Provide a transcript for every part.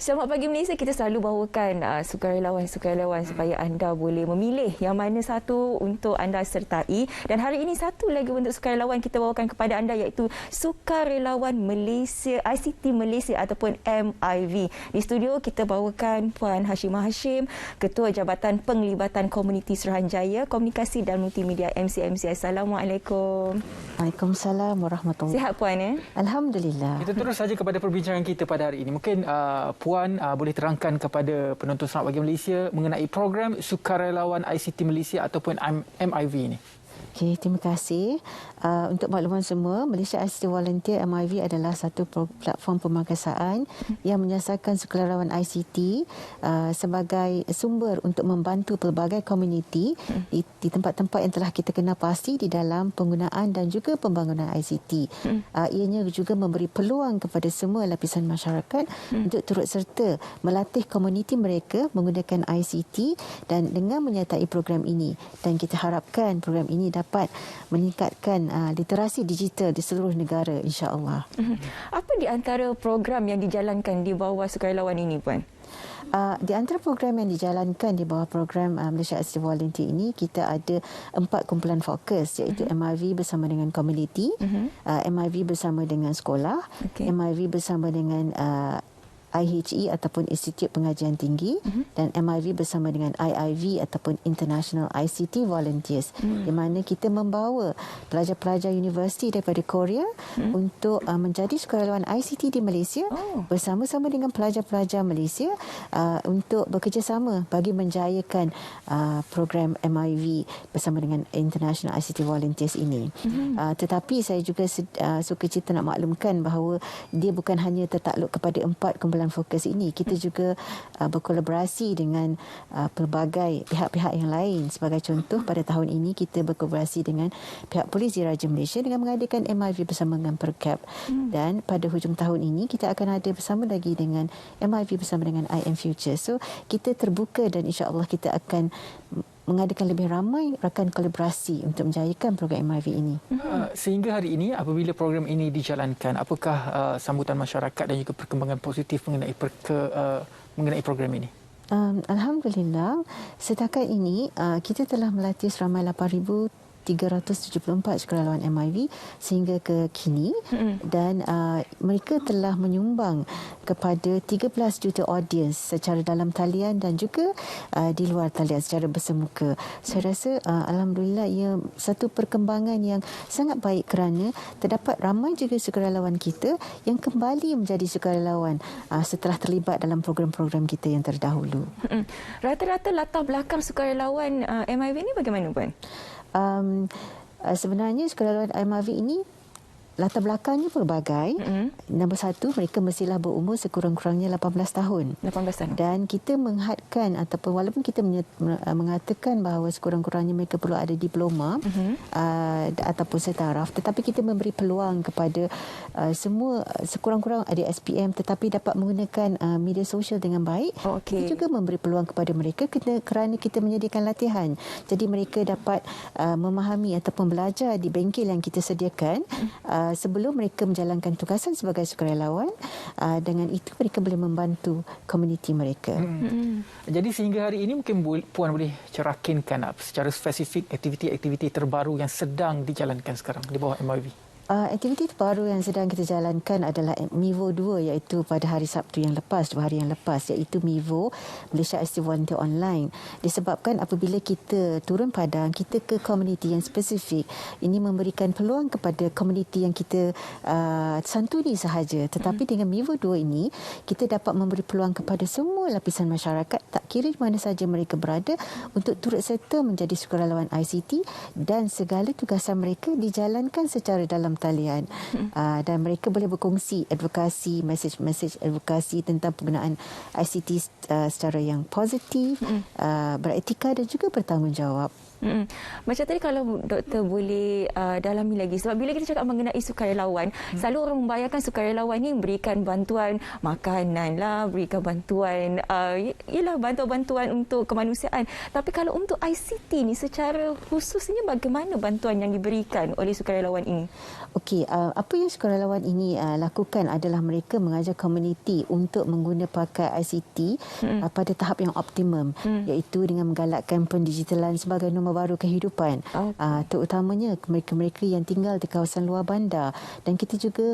Selamat pagi Malaysia, kita selalu bawakan sukarelawan-sukarelawan supaya anda boleh memilih yang mana satu untuk anda sertai. Dan hari ini satu lagi bentuk sukarelawan kita bawakan kepada anda iaitu Sukarelawan Malaysia, ICT Malaysia ataupun MIV. Di studio kita bawakan Puan Hashimah Hashim, Ketua Jabatan Penglibatan Komuniti Suruhanjaya, Komunikasi dan Multimedia MCMC. Assalamualaikum. Waalaikumsalam warahmatullahi. Sihat Puan ya? Alhamdulillah. Kita terus saja kepada perbincangan kita pada hari ini. Mungkin Puan boleh terangkan kepada penonton Selamat Pagi Malaysia mengenai program Sukarelawan ICT Malaysia ataupun MIV ini. Okey, terima kasih. Untuk makluman semua, Malaysia ICT Volunteer MIV adalah satu platform pemagasaan yang menyasarkan sukarelawan ICT sebagai sumber untuk membantu pelbagai komuniti di tempat-tempat yang telah kita kenal pasti di dalam penggunaan dan juga pembangunan ICT. Ianya juga memberi peluang kepada semua lapisan masyarakat untuk turut serta melatih komuniti mereka menggunakan ICT dan dengan menyertai program ini. Dan kita harapkan program ini dapat meningkatkan literasi digital di seluruh negara, insya-Allah. Apa di antara program yang dijalankan di bawah sukarelawan ini, Puan? Di antara program yang dijalankan di bawah program Malaysia ICT Volunteer ini, kita ada 4 kumpulan fokus, iaitu MIV bersama dengan komuniti, MIV bersama dengan sekolah, MIV bersama dengan IHE ataupun Institut Pengajian Tinggi dan MIV bersama dengan IIV ataupun International ICT Volunteers, di mana kita membawa pelajar-pelajar universiti daripada Korea untuk menjadi sukarelawan ICT di Malaysia bersama-sama dengan pelajar-pelajar Malaysia untuk bekerjasama bagi menjayakan program MIV bersama dengan International ICT Volunteers ini. Tetapi saya juga suka cita nak maklumkan bahawa dia bukan hanya tertakluk kepada 4 kumpulan fokus ini. Kita juga berkolaborasi dengan pelbagai pihak-pihak yang lain. Sebagai contoh, pada tahun ini kita berkolaborasi dengan pihak Polis Diraja Malaysia dengan mengadakan MIV bersama dengan Perkap. Dan pada hujung tahun ini kita akan ada bersama lagi dengan MIV bersama dengan IM Future. So, kita terbuka dan insya-Allah kita akan mengadakan lebih ramai rakan kolaborasi untuk menjayakan program MIV ini. Sehingga hari ini, apabila program ini dijalankan, apakah sambutan masyarakat dan juga perkembangan positif mengenai program ini? Alhamdulillah, setakat ini kita telah melatih seramai 8,374 sukarelawan MIV sehingga ke kini dan mereka telah menyumbang kepada 13 juta audiens secara dalam talian dan juga di luar talian secara bersemuka. Saya rasa Alhamdulillah ia satu perkembangan yang sangat baik kerana terdapat ramai juga sukarelawan kita yang kembali menjadi sukarelawan setelah terlibat dalam program-program kita yang terdahulu. Rata-rata latar belakang sukarelawan MIV ini bagaimana, Puan? Sebenarnya sukarelawan MIV ini latar belakangnya pelbagai. Nombor satu, mereka mestilah berumur sekurang-kurangnya 18 tahun. 18 tahun. Dan kita menghadkan ataupun walaupun kita mengatakan bahawa sekurang-kurangnya mereka perlu ada diploma ataupun setaraf, tetapi kita memberi peluang kepada semua sekurang-kurang ada SPM tetapi dapat menggunakan media sosial dengan baik. Kita juga memberi peluang kepada mereka kerana kita menyediakan latihan. Jadi mereka dapat memahami ataupun belajar di bengkel yang kita sediakan sebelum mereka menjalankan tugasan sebagai sukarelawan. Dengan itu mereka boleh membantu komuniti mereka. Jadi sehingga hari ini mungkin Puan boleh cerakinkan secara spesifik aktiviti-aktiviti terbaru yang sedang dijalankan sekarang di bawah MIV. Aktiviti terbaru yang sedang kita jalankan adalah MIVO 2, iaitu pada hari Sabtu yang lepas, 2 hari yang lepas, iaitu MIVO Malaysia ICT Volunteer Online. Disebabkan apabila kita turun padang, kita ke komuniti yang spesifik, ini memberikan peluang kepada komuniti yang kita santuni sahaja. Tetapi dengan MIVO 2 ini, kita dapat memberi peluang kepada semua lapisan masyarakat, tak kira di mana saja mereka berada, untuk turut serta menjadi sukarelawan ICT dan segala tugasan mereka dijalankan secara dalam talian. Dan mereka boleh berkongsi advokasi, mesej-mesej advokasi tentang penggunaan ICT secara yang positif, beretika dan juga bertanggungjawab. Macam tadi kalau doktor boleh dalami lagi, sebab bila kita cakap mengenai sukarelawan, selalu orang membayangkan sukarelawan ni berikan bantuan makanan lah, berikan bantuan ialah bantuan-bantuan untuk kemanusiaan. Tapi kalau untuk ICT ni secara khususnya bagaimana bantuan yang diberikan oleh sukarelawan ini? Okey, apa yang sukarelawan ini lakukan adalah mereka mengajar komuniti untuk mengguna pakai ICT pada tahap yang optimum, iaitu dengan menggalakkan pendigitalan sebagai nombor baru kehidupan. Terutamanya mereka-mereka yang tinggal di kawasan luar bandar, dan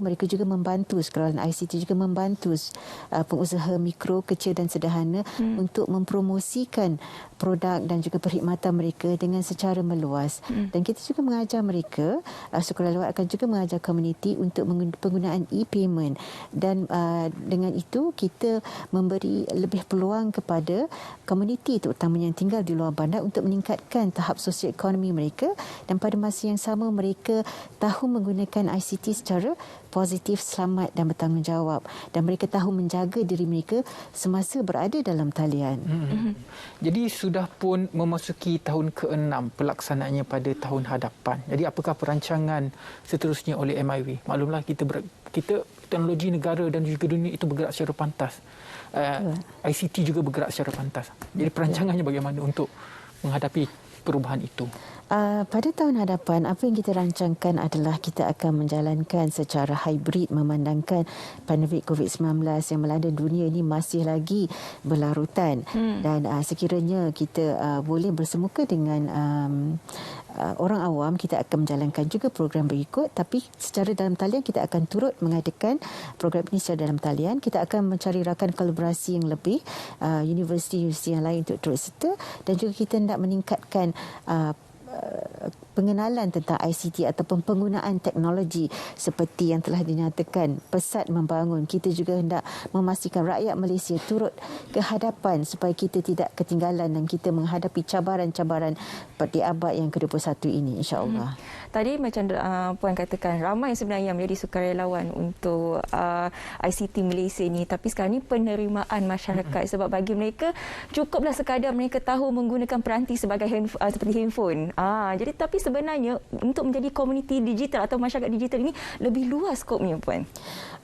mereka juga membantu, sukarelawan ICT juga membantu pengusaha mikro, kecil dan sederhana untuk mempromosikan produk dan juga perkhidmatan mereka dengan secara meluas. Dan kita juga mengajar mereka, sukarelawan akan juga mengajar komuniti untuk penggunaan e-payment, dan dengan itu kita memberi lebih peluang kepada komuniti terutamanya yang tinggal di luar bandar untuk meningkatkan tahap sosioekonomi mereka, dan pada masa yang sama mereka tahu menggunakan ICT secara positif, selamat dan bertanggungjawab, dan mereka tahu menjaga diri mereka semasa berada dalam talian. Jadi sudah pun memasuki tahun ke-6 pelaksanaannya pada tahun hadapan. Jadi apakah perancangan seterusnya oleh MIV? Maklumlah kita teknologi negara dan juga dunia itu bergerak secara pantas. ICT juga bergerak secara pantas. Jadi perancangannya bagaimana untuk menghadapi perubahan itu? Pada tahun hadapan, apa yang kita rancangkan adalah kita akan menjalankan secara hybrid, memandangkan pandemik COVID-19 yang melanda dunia ini masih lagi berlarutan. Dan sekiranya kita boleh bersemuka dengan orang awam, kita akan menjalankan juga program berikut, tapi secara dalam talian kita akan turut mengadakan program ini secara dalam talian. Kita akan mencari rakan kolaborasi yang lebih, universiti-universiti yang lain untuk turut serta, dan juga kita hendak meningkatkan pengenalan tentang ICT ataupun penggunaan teknologi seperti yang telah dinyatakan pesat membangun. Kita juga hendak memastikan rakyat Malaysia turut ke hadapan supaya kita tidak ketinggalan dan kita menghadapi cabaran-cabaran di abad yang ke-21 ini, insya-Allah. Tadi macam Puan katakan, ramai sebenarnya yang menjadi sukarelawan untuk ICT Malaysia ini, tapi sekarang ni penerimaan masyarakat, sebab bagi mereka cukuplah sekadar mereka tahu menggunakan peranti sebagai seperti handphone. Jadi tapi sebenarnya untuk menjadi komuniti digital atau masyarakat digital ini lebih luas skopnya, Puan.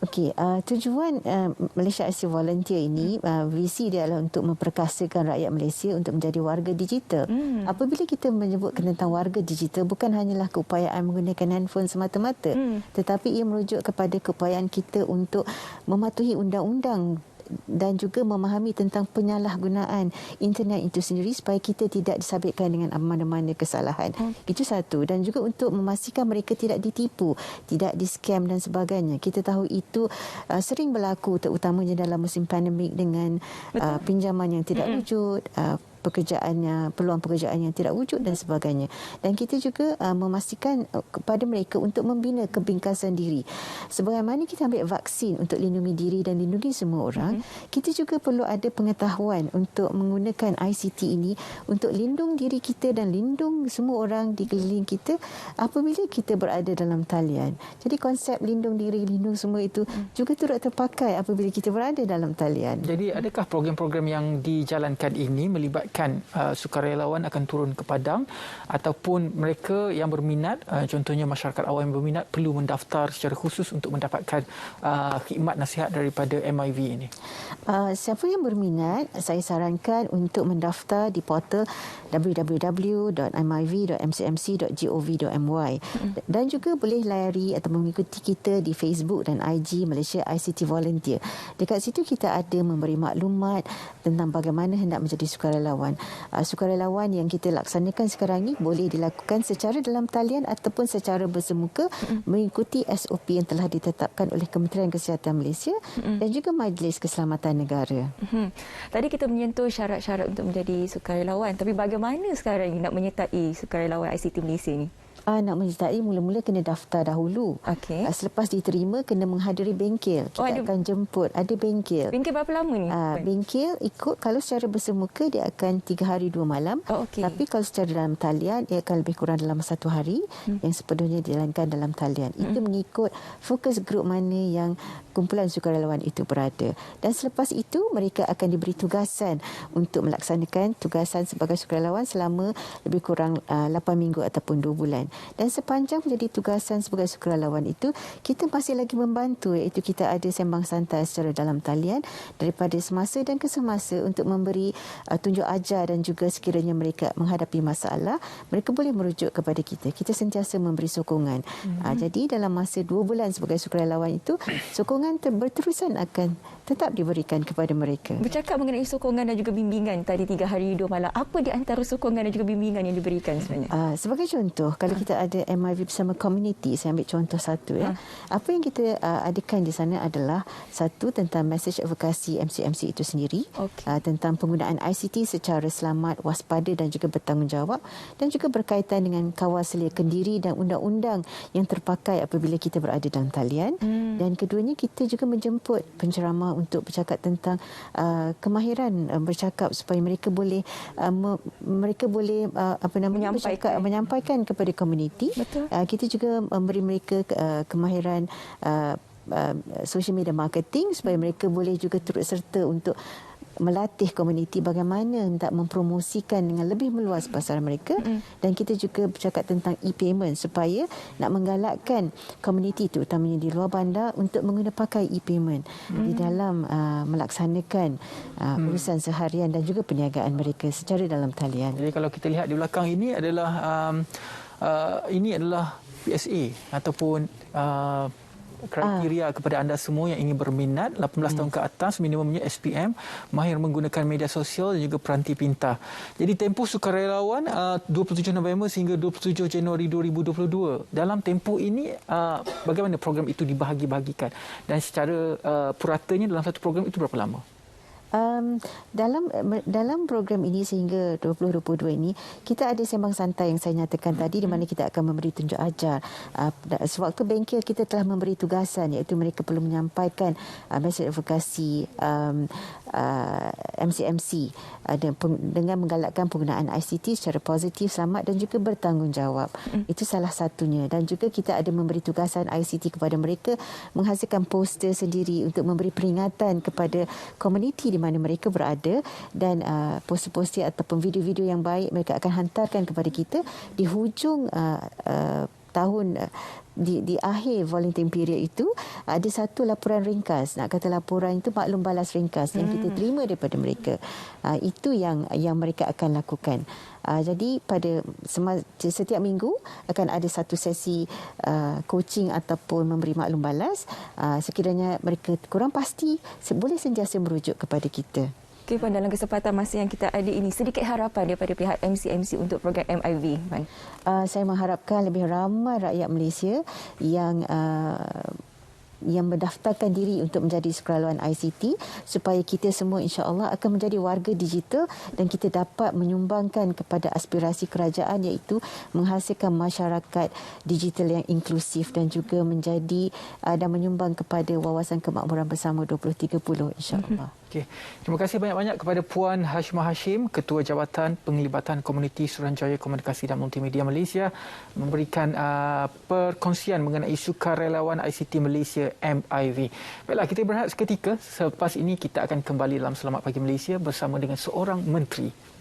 Okey, tujuan Malaysia ICT Volunteer ini, visi dia adalah untuk memperkasakan rakyat Malaysia untuk menjadi warga digital. Apabila kita menyebutkan tentang warga digital, bukan hanyalah keupayaan menggunakan handphone semata-mata, tetapi ia merujuk kepada keupayaan kita untuk mematuhi undang-undang dan juga memahami tentang penyalahgunaan internet itu sendiri supaya kita tidak disabitkan dengan mana-mana kesalahan. Itu satu. Dan juga untuk memastikan mereka tidak ditipu, tidak di-scam dan sebagainya. Kita tahu itu sering berlaku terutamanya dalam musim pandemik dengan pinjaman yang tidak wujud, peluang pekerjaan yang tidak wujud dan sebagainya. Dan kita juga memastikan kepada mereka untuk membina kebingkasan diri. Sebagaimana kita ambil vaksin untuk lindungi diri dan lindungi semua orang, kita juga perlu ada pengetahuan untuk menggunakan ICT ini untuk lindung diri kita dan lindung semua orang di keliling kita apabila kita berada dalam talian. Jadi konsep lindung diri, lindung semua itu juga turut terpakai apabila kita berada dalam talian. Jadi adakah program-program yang dijalankan ini melibatkan sukarelawan akan turun ke padang, ataupun mereka yang berminat, contohnya masyarakat awam yang berminat perlu mendaftar secara khusus untuk mendapatkan khidmat nasihat daripada MIV ini? Siapa yang berminat, saya sarankan untuk mendaftar di portal www.miv.mcmc.gov.my, dan juga boleh layari atau mengikuti kita di Facebook dan IG Malaysia ICT Volunteer. Dekat situ kita ada memberi maklumat tentang bagaimana hendak menjadi sukarelawan. Sukarelawan yang kita laksanakan sekarang ni boleh dilakukan secara dalam talian ataupun secara bersemuka mengikuti SOP yang telah ditetapkan oleh Kementerian Kesihatan Malaysia dan juga Majlis Keselamatan Negara. Tadi kita menyentuh syarat-syarat untuk menjadi sukarelawan, tapi bagaimana sekarang ini nak menyertai sukarelawan ICT Malaysia ni? Nak menyertai, mula-mula kena daftar dahulu. Okey. Selepas diterima, kena menghadiri bengkel. Kita akan jemput. Ada bengkel. Bengkel berapa lama ni? Bengkel ikut, kalau secara bersemuka dia akan 3 hari 2 malam. Okey. Tapi kalau secara dalam talian, ia akan lebih kurang dalam 1 hari yang sepenuhnya dijalankan dalam talian. Itu mengikut fokus grup mana yang kumpulan sukarelawan itu berada. Dan selepas itu mereka akan diberi tugasan untuk melaksanakan tugasan sebagai sukarelawan selama lebih kurang 8 minggu ataupun 2 bulan. Dan sepanjang menjadi tugasan sebagai sukarelawan itu, kita masih lagi membantu, iaitu kita ada sembang santai secara dalam talian daripada semasa dan ke semasa untuk memberi tunjuk ajar, dan juga sekiranya mereka menghadapi masalah, mereka boleh merujuk kepada kita. Kita sentiasa memberi sokongan. Jadi dalam masa 2 bulan sebagai sukarelawan itu, sokongan berterusan akan tetap diberikan kepada mereka. Bercakap mengenai sokongan dan juga bimbingan tadi 3 hari 2 malam, apa di antara sokongan dan juga bimbingan yang diberikan sebenarnya? Sebagai contoh, kalau kita ada MIV bersama community, saya ambil contoh satu ya. Apa yang kita adakan di sana adalah satu, tentang message advokasi MCMC itu sendiri, tentang penggunaan ICT secara selamat, waspada dan juga bertanggungjawab, dan juga berkaitan dengan kawal selia kendiri dan undang-undang yang terpakai apabila kita berada dalam talian. Dan keduanya, kita juga menjemput penceramah untuk bercakap tentang kemahiran bercakap supaya mereka boleh menyampaikan kepada komuniti. Kita juga memberi mereka kemahiran social media marketing supaya mereka boleh juga turut serta untuk melatih komuniti bagaimana hendak mempromosikan dengan lebih meluas pasaran mereka. Dan kita juga bercakap tentang e-payment supaya nak menggalakkan komuniti terutamanya di luar bandar untuk pakai e-payment di dalam melaksanakan urusan seharian dan juga perniagaan mereka secara dalam talian. Jadi kalau kita lihat di belakang ini adalah PSA ataupun kriteria kepada anda semua yang ingin berminat, 18 tahun ke atas, minimumnya SPM, mahir menggunakan media sosial dan juga peranti pintar. Jadi tempoh sukarelawan 27 November sehingga 27 Januari 2022. Dalam tempoh ini bagaimana program itu dibahagi-bahagikan, dan secara puratanya dalam satu program itu berapa lama? Dalam program ini sehingga 2022 ini, kita ada sembang santai yang saya nyatakan tadi, di mana kita akan memberi tunjuk ajar. Sewaktu bengkel kita telah memberi tugasan, iaitu mereka perlu menyampaikan mesej advokasi MCMC dengan menggalakkan penggunaan ICT secara positif, selamat dan juga bertanggungjawab. Itu salah satunya. Dan juga kita ada memberi tugasan ICT kepada mereka, menghasilkan poster sendiri untuk memberi peringatan kepada komuniti di mana mereka berada, dan poster-poster ataupun video-video yang baik mereka akan hantarkan kepada kita di hujung tahun. Di akhir volunteering period itu ada satu laporan ringkas. Nak kata laporan itu maklum balas ringkas yang kita terima daripada mereka. Itu yang mereka akan lakukan. Jadi pada setiap minggu akan ada satu sesi coaching ataupun memberi maklum balas. Sekiranya mereka kurang pasti, boleh sentiasa merujuk kepada kita. Okey, Puan, dalam kesempatan masa yang kita ada ini, sedikit harapan daripada pihak MCMC untuk program MIV, Puan. Saya mengharapkan lebih ramai rakyat Malaysia yang mendaftarkan diri untuk menjadi sukarelawan ICT, supaya kita semua insya-Allah akan menjadi warga digital dan kita dapat menyumbangkan kepada aspirasi kerajaan, iaitu menghasilkan masyarakat digital yang inklusif dan juga menjadi dan menyumbang kepada wawasan kemakmuran bersama 2030 insya-Allah. Okey. Terima kasih banyak-banyak kepada Puan Hashimah Hashim, Ketua Jabatan Penglibatan Komuniti Suruhanjaya Komunikasi dan Multimedia Malaysia, memberikan perkongsian mengenai sukarelawan ICT Malaysia MIV. Baiklah, kita berehat seketika. Selepas ini kita akan kembali dalam Selamat Pagi Malaysia bersama dengan seorang menteri.